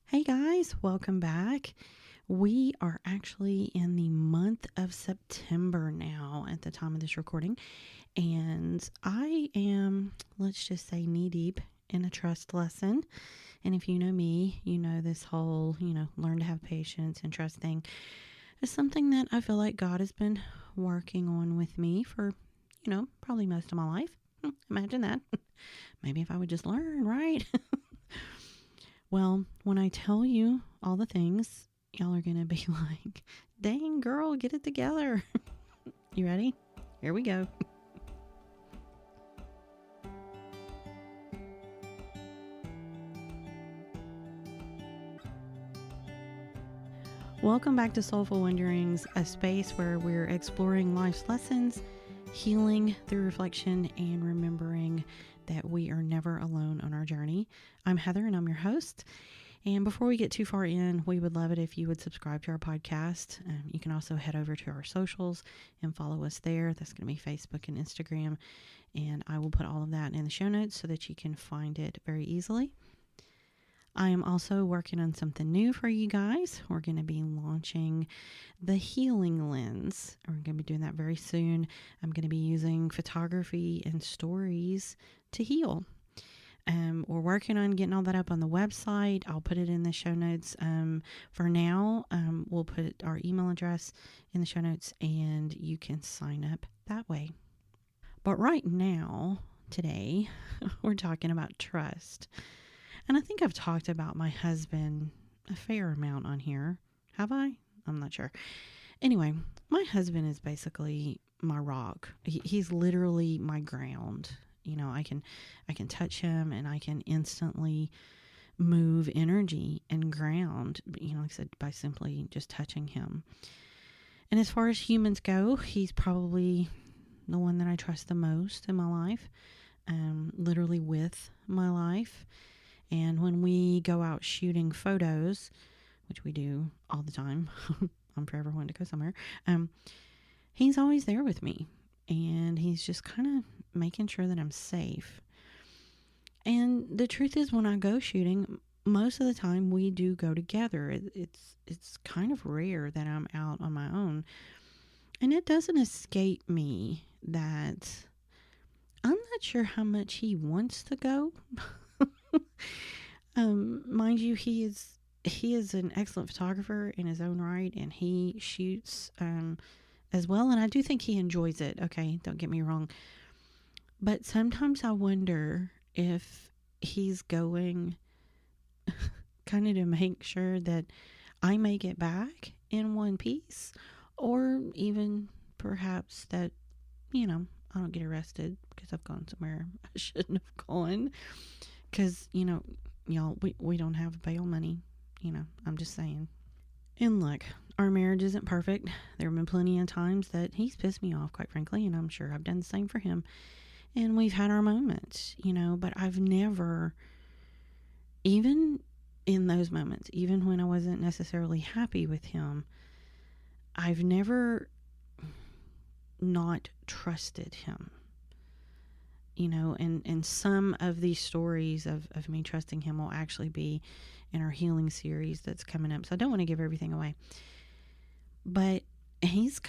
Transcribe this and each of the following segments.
Hey guys, welcome back. We are actually in the month of September now at the time of this recording, and I am, let's just say, knee deep in a trust lesson. And if you know me, you know this whole, learn to have patience and trust thing is something that I feel like God has been working on with me for, probably most of my life. Imagine that. Maybe if I would just learn, right? Well, when I tell you all the things, y'all are going to be like, dang, girl, get it together. You ready? Here we go. Welcome back to Soulful Wonderings, a space where we're exploring life's lessons, healing through reflection, and remembering that we are never alone on our journey. I'm Heather, and I'm your host. And before we get too far in, we would love it if you would subscribe to our podcast. You can also head over to our socials and follow us there. That's going to be Facebook and Instagram. And I will put all of that in the show notes so that you can find it very easily. I am also working on something new for you guys. We're going to be launching the healing lens. We're going to be doing that very soon. I'm going to be using photography and stories to heal. We're working on getting all that up on the website. I'll put it in the show notes. For now, we'll put our email address in the show notes and you can sign up that way. But right now, today, we're talking about trust. And I think I've talked about my husband a fair amount on here. Have I? I'm not sure. Anyway, my husband is basically my rock. He's literally my ground. I can touch him and I can instantly move energy and ground, like I said, by simply just touching him. And as far as humans go, he's probably the one that I trust the most in my life, literally with my life. And when we go out shooting photos, which we do all the time, I'm forever wanting to go somewhere, he's always there with me. And he's just kind of making sure that I'm safe. And the truth is, when I go shooting, most of the time we do go together. It's kind of rare that I'm out on my own. And it doesn't escape me that I'm not sure how much he wants to go. Mind you, he is an excellent photographer in his own right, and he shoots as well. And I do think he enjoys it. Okay, don't get me wrong. But sometimes I wonder if he's going kind of to make sure that I make it back in one piece, or even perhaps that, I don't get arrested because I've gone somewhere I shouldn't have gone. Because, y'all, we don't have bail money. I'm just saying. And look, our marriage isn't perfect. There have been plenty of times that he's pissed me off, quite frankly, and I'm sure I've done the same for him. And we've had our moments, but I've never, even in those moments, even when I wasn't necessarily happy with him, I've never not trusted him. And some of these stories of me trusting him will actually be in our healing series that's coming up. So I don't want to give everything away. But he's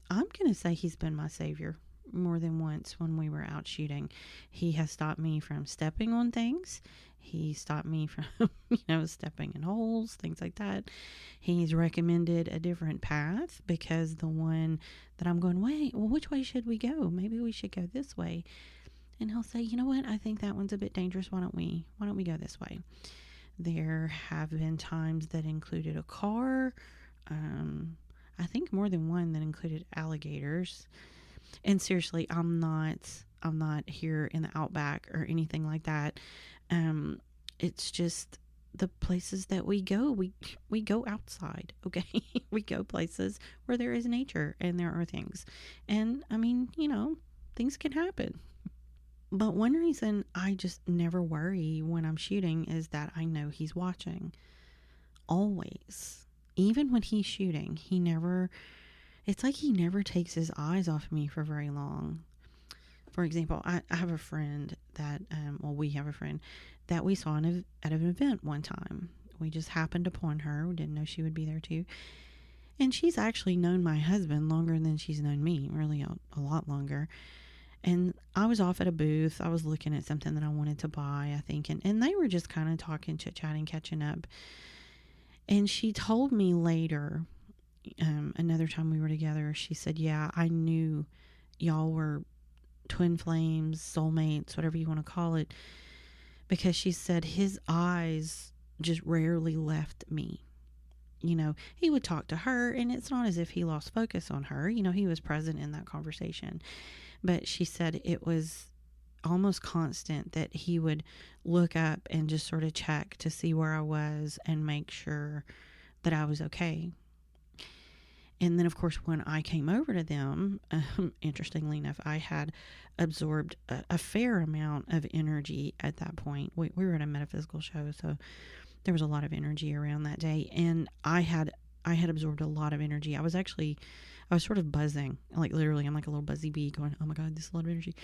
I'm going to say he's been my savior more than once when we were out shooting. He has stopped me from stepping on things. He stopped me from, stepping in holes, things like that. He's recommended a different path because the one that I'm going, which way should we go? Maybe we should go this way. And he'll say, you know what? I think that one's a bit dangerous. Why don't we go this way? There have been times that included a car. I think more than one that included alligators. And seriously, I'm not here in the outback or anything like that. It's just the places that we go. We go outside, okay? We go places where there is nature and there are things. And I mean, things can happen. But one reason I just never worry when I'm shooting is that I know he's watching. Always. Even when he's shooting, it's like he never takes his eyes off me for very long. For example, I have a friend that, we have a friend that we saw at an event one time. We just happened upon her. We didn't know she would be there too. And she's actually known my husband longer than she's known me, really a lot longer. And I was off at a booth. I was looking at something that I wanted to buy, I think. And they were just kind of talking, chit-chatting, catching up. And she told me later, another time we were together, she said, yeah, I knew y'all were twin flames, soulmates, whatever you want to call it. Because she said his eyes just rarely left me. You know, he would talk to her, and it's not as if he lost focus on her. You know, he was present in that conversation. But she said it was almost constant that he would look up and just sort of check to see where I was and make sure that I was okay. And then, of course, when I came over to them, interestingly enough, I had absorbed a fair amount of energy at that point. We were at a metaphysical show, so there was a lot of energy around that day, and I had absorbed a lot of energy. I was sort of buzzing, like literally, I'm like a little buzzy bee going, oh my God, this is a lot of energy.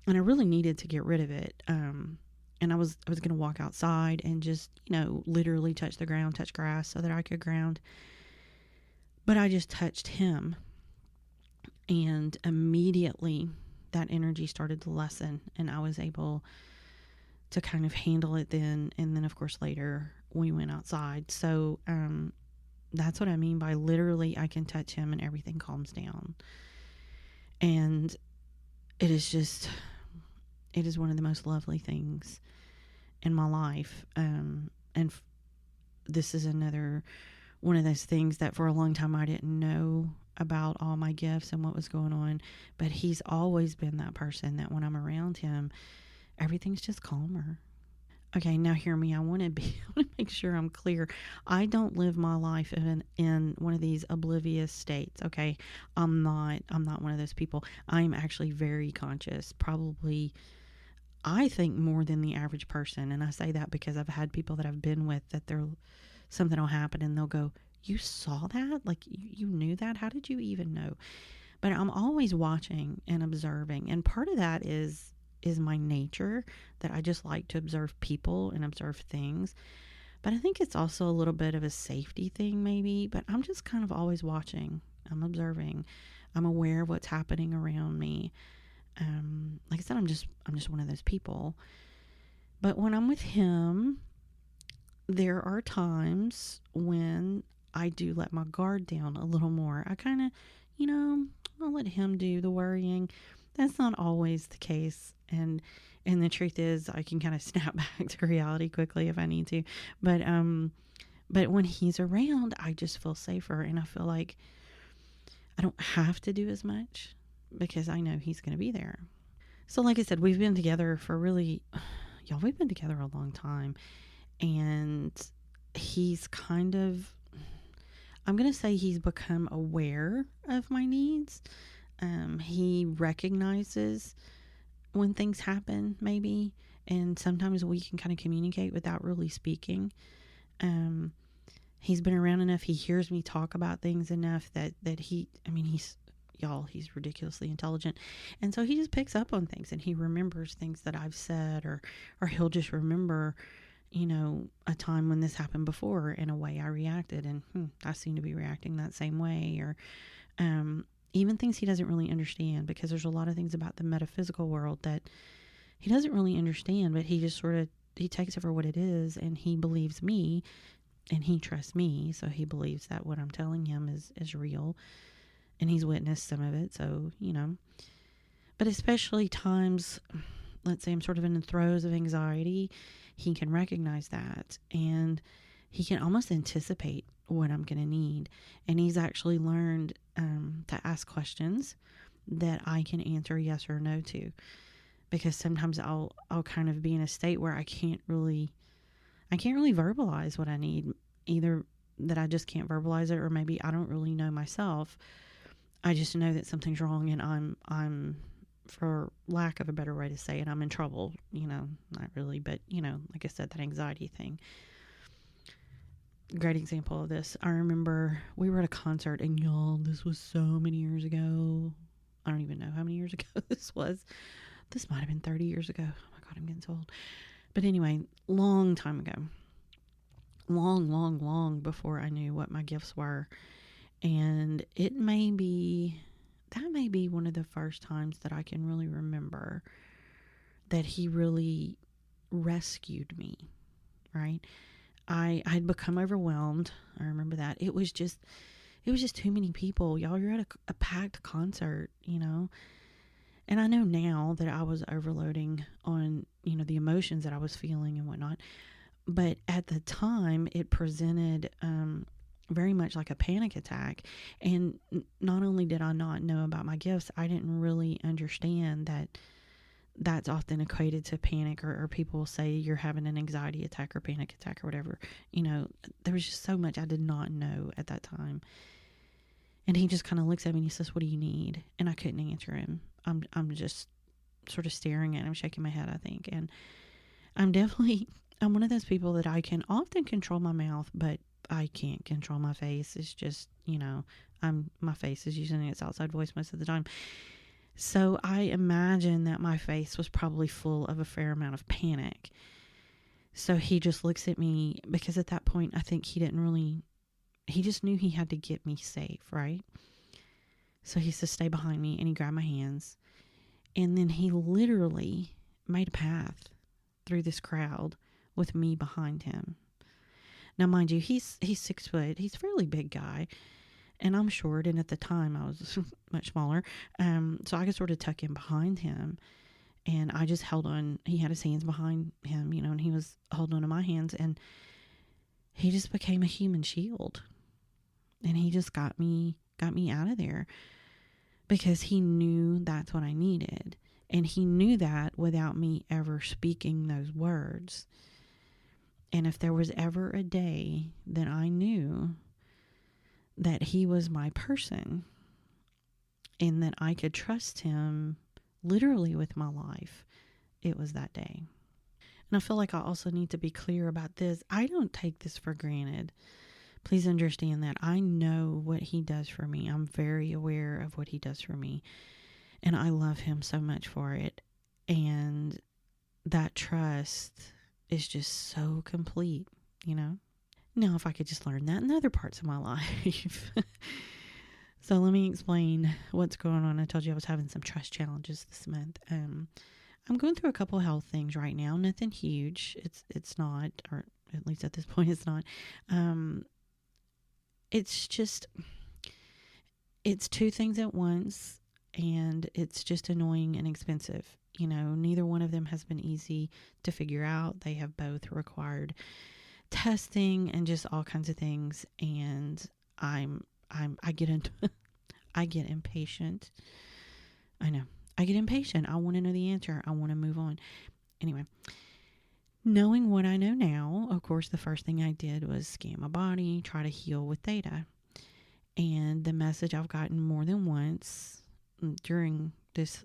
And I really needed to get rid of it. And I was going to walk outside and just, literally touch the ground, touch grass so that I could ground. But I just touched him, and immediately that energy started to lessen, and I was able to kind of handle it then. And then, of course, later we went outside. So that's what I mean by literally I can touch him and everything calms down. And it is one of the most lovely things in my life. This is another one of those things that for a long time I didn't know about all my gifts and what was going on. But he's always been that person that when I'm around him, everything's just calmer. Okay, now hear me. I want to make sure I'm clear. I don't live my life in one of these oblivious states. Okay, I'm not one of those people. I'm actually very conscious. Probably, I think more than the average person. And I say that because I've had people that I've been with that something will happen and they'll go, "You saw that? Like you knew that? How did you even know?" But I'm always watching and observing, and part of that is my nature, that I just like to observe people and observe things. But I think it's also a little bit of a safety thing maybe, but I'm just kind of always watching. I'm observing. I'm aware of what's happening around me. Like I said, I'm just one of those people. But when I'm with him, there are times when I do let my guard down a little more. I kind of, I'll let him do the worrying. That's not always the case. And the truth is I can kind of snap back to reality quickly if I need to. But when he's around, I just feel safer, and I feel like I don't have to do as much because I know he's going to be there. So like I said, we've been together for we've been together a long time, and he's kind of, I'm going to say he's become aware of my needs. He recognizes when things happen, maybe, and sometimes we can kind of communicate without really speaking. He's been around enough. He hears me talk about things enough that he's ridiculously intelligent. And so he just picks up on things, and he remembers things that I've said, or he'll just remember, a time when this happened before in a way I reacted, and I seem to be reacting that same way, or, even things he doesn't really understand, because there's a lot of things about the metaphysical world that he doesn't really understand, but he just he takes it for what it is, and he believes me, and he trusts me, so he believes that what I'm telling him is real, and he's witnessed some of it, so, But especially times, let's say I'm sort of in the throes of anxiety, he can recognize that, and he can almost anticipate what I'm going to need. And he's actually learned to ask questions that I can answer yes or no to, because sometimes I'll kind of be in a state where I can't really verbalize what I need, either that I just can't verbalize it, or maybe I don't really know myself. I just know that something's wrong, and I'm, for lack of a better way to say it, I'm in trouble, not really, but like I said, that anxiety thing. Great example of this. I remember we were at a concert, and y'all, this was so many years ago. I don't even know how many years ago this was. This might have been 30 years ago. Oh my God, I'm getting so old. But anyway, long time ago, long before I knew what my gifts were. And that may be one of the first times that I can really remember that he really rescued me, right? I'd become overwhelmed. I remember that. It was just too many people. Y'all, you're at a packed concert, you know? And I know now that I was overloading on, the emotions that I was feeling and whatnot. But at the time, it presented very much like a panic attack. And not only did I not know about my gifts, I didn't really understand that that's often equated to panic, or people say you're having an anxiety attack or panic attack or whatever. There was just so much I did not know at that time. And he just kind of looks at me and he says, "What do you need?" And I couldn't answer him. I'm just sort of staring at him, shaking my head, I think. And I'm one of those people that I can often control my mouth, but I can't control my face. It's just, my face is using its outside voice most of the time. So I imagine that my face was probably full of a fair amount of panic. So he just looks at me, because at that point, I think he just knew he had to get me safe, right? So he says, "Stay behind me," and he grabbed my hands. And then he literally made a path through this crowd with me behind him. Now, mind you, he's 6 foot. He's a fairly big guy. And I'm short, and at the time I was much smaller. So I could sort of tuck in behind him. And I just held on. He had his hands behind him, and he was holding on to my hands. And he just became a human shield. And he just got me out of there, because he knew that's what I needed. And he knew that without me ever speaking those words. And if there was ever a day that I knew that he was my person and that I could trust him literally with my life, it was that day. And I feel like I also need to be clear about this. I don't take this for granted. Please understand that I know what he does for me. I'm very aware of what he does for me. And I love him so much for it. And that trust is just so complete, Now, if I could just learn that in other parts of my life. So let me explain what's going on. I told you I was having some trust challenges this month. I'm going through a couple health things right now. Nothing huge. It's not, or at least at this point, it's not. It's just, it's two things at once, and it's just annoying and expensive. Neither one of them has been easy to figure out. They have both required testing and just all kinds of things. And I get I get impatient. I know. I get impatient. I want to know the answer. I want to move on. Anyway, knowing what I know now, of course, the first thing I did was scan my body, try to heal with Theta. And the message I've gotten more than once during this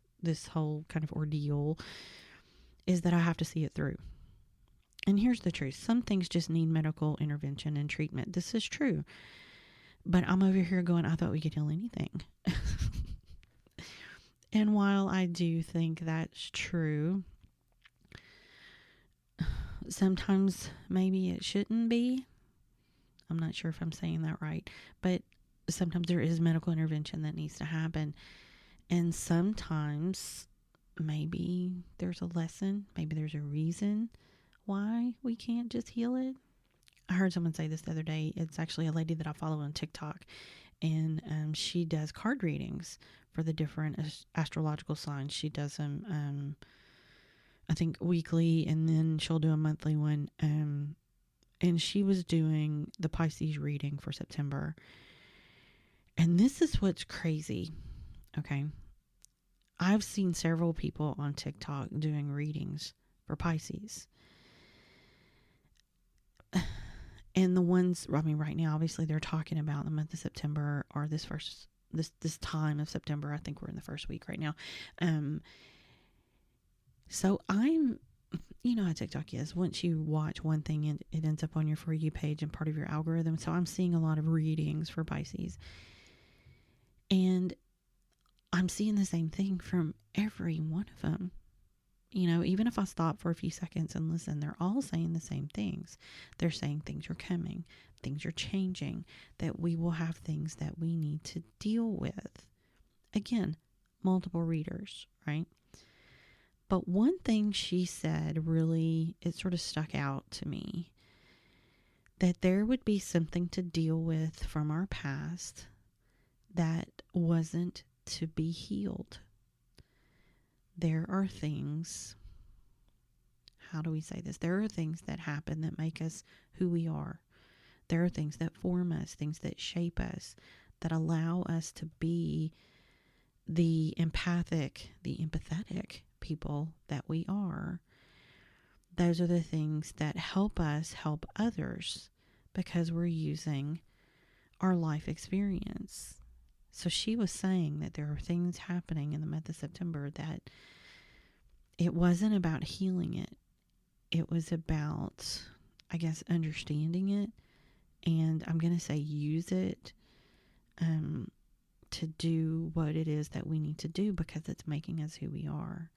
whole kind of ordeal is that I have to see it through. And here's the truth. Some things just need medical intervention and treatment. This is true. But I'm over here going, I thought we could heal anything. And while I do think that's true, sometimes maybe it shouldn't be. I'm not sure if I'm saying that right. But sometimes there is medical intervention that needs to happen. And sometimes maybe there's a lesson. Maybe there's a reason why we can't just heal it. I heard someone say this the other day. It's actually a lady that I follow on TikTok. And she does card readings for the different astrological signs. She does them, I think, weekly, and then she'll do a monthly one. And she was doing the Pisces reading for September. And this is what's crazy. Okay. I've seen several people on TikTok doing readings for Pisces. And the ones, right now, obviously they're talking about the month of September, or this time of September. I think we're in the first week right now. So you know how TikTok is. Once you watch one thing, it ends up on your For You page and part of your algorithm. So I'm seeing a lot of readings for Pisces. And I'm seeing the same thing from every one of them. Even if I stop for a few seconds and listen, they're all saying the same things. They're saying things are coming, things are changing, that we will have things that we need to deal with. Again, multiple readers, right? But one thing she said really, it sort of stuck out to me, that there would be something to deal with from our past that wasn't to be healed. There are things, how do we say this? There are things that happen that make us who we are. There are things that form us, things that shape us, that allow us to be the empathic, the empathetic people that we are. Those are the things that help us help others because we're using our life experience. So she was saying that there are things happening in the month of September that it wasn't about healing it. It was about, I guess, understanding it. And I'm going to say use it to do what it is that we need to do because it's making us who we are.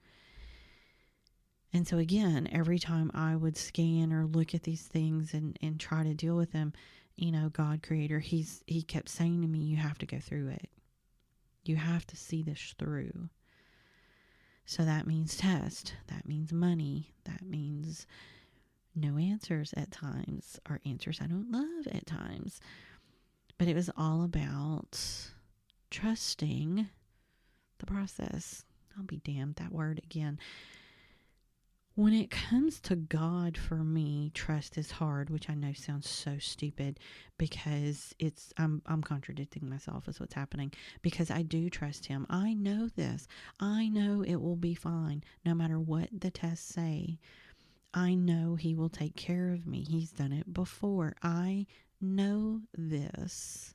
And so again, every time I would scan or look at these things and try to deal with them, God creator, he kept saying to me, you have to go through it. You have to see this through. So that means test. That means money. That means no answers at times, or answers I don't love at times. But it was all about trusting the process. I'll be damned, that word again. When it comes to God, for me, trust is hard, which I know sounds so stupid because I'm contradicting myself is what's happening, because I do trust him. I know this. I know it will be fine no matter what the tests say. I know he will take care of me. He's done it before. I know this.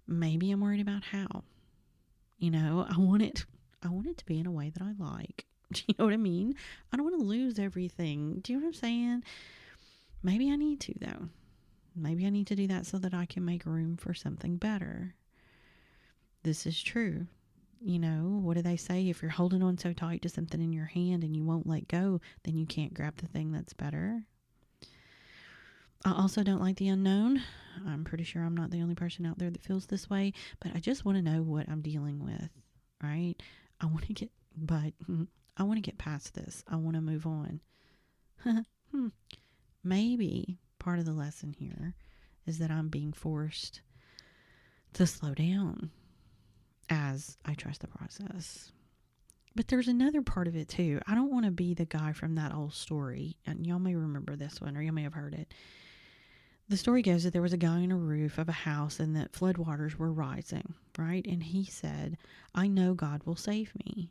Maybe I'm worried about how. I want it to be in a way that I like. Do you know what I mean? I don't want to lose everything. Do you know what I'm saying? Maybe I need to, though. Maybe I need to do that so that I can make room for something better. This is true. What do they say? If you're holding on so tight to something in your hand and you won't let go, then you can't grab the thing that's better. I also don't like the unknown. I'm pretty sure I'm not the only person out there that feels this way, but I just want to know what I'm dealing with, right? I want to get past this. I want to move on. Maybe part of the lesson here is that I'm being forced to slow down as I trust the process. But there's another part of it too. I don't want to be the guy from that old story, and y'all may remember this one, or you may have heard it. The story goes that there was a guy on a roof of a house and that floodwaters were rising, right? And he said, I know God will save me.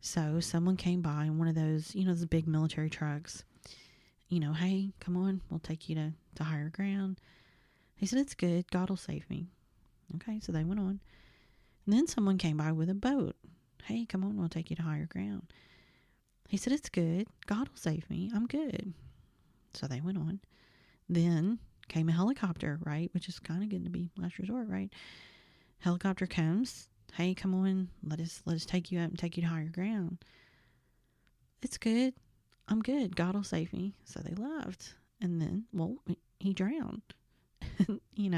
So someone came by in one of those, those big military trucks. Hey, come on, we'll take you to higher ground. He said, it's good. God will save me. Okay, so they went on. And then someone came by with a boat. Hey, come on, we'll take you to higher ground. He said, it's good. God will save me. I'm good. So they went on. Then came a helicopter, right? Which is kind of getting to be last resort, right? Helicopter comes. Hey, come on, let us take you up and take you to higher ground. It's good. I'm good. God will save me. So they left. And then, he drowned. He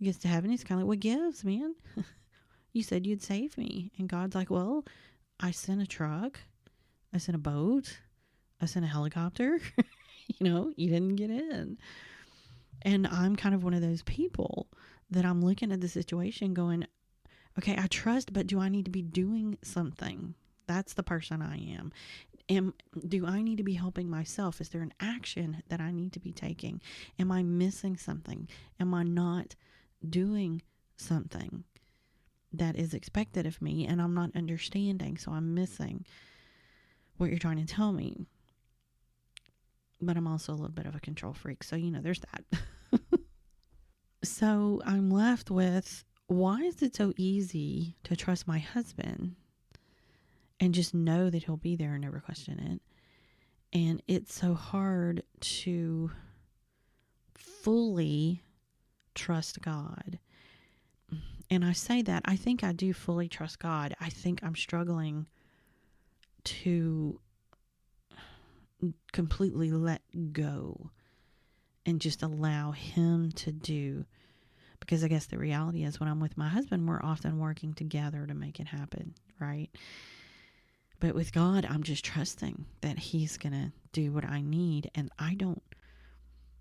gets to heaven. He's kind of like, what gives, man? You said you'd save me. And God's like, well, I sent a truck. I sent a boat. I sent a helicopter. You didn't get in. And I'm kind of one of those people that I'm looking at the situation going, okay, I trust, but do I need to be doing something? That's the person I am. Do I need to be helping myself? Is there an action that I need to be taking? Am I missing something? Am I not doing something that is expected of me and I'm not understanding, so I'm missing what you're trying to tell me? But I'm also a little bit of a control freak, so there's that. So I'm left with, why is it so easy to trust my husband and just know that he'll be there and never question it? And it's so hard to fully trust God. And I say that, I think I do fully trust God. I think I'm struggling to completely let go and just allow him to do. Because I guess the reality is when I'm with my husband, we're often working together to make it happen, right? But with God, I'm just trusting that he's going to do what I need. And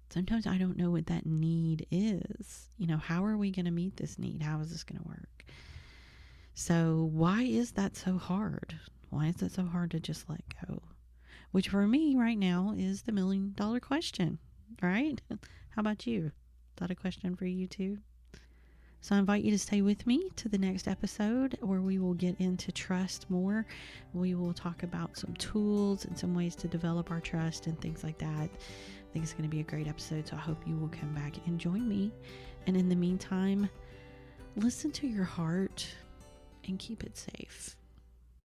sometimes I don't know what that need is. How are we going to meet this need? How is this going to work? So why is that so hard? Why is it so hard to just let go? Which for me right now is the $1 million question, right? How about you? Is that a question for you too? So I invite you to stay with me to the next episode where we will get into trust more. We will talk about some tools and some ways to develop our trust and things like that. I think it's going to be a great episode, so I hope you will come back and join me. And in the meantime, listen to your heart and keep it safe.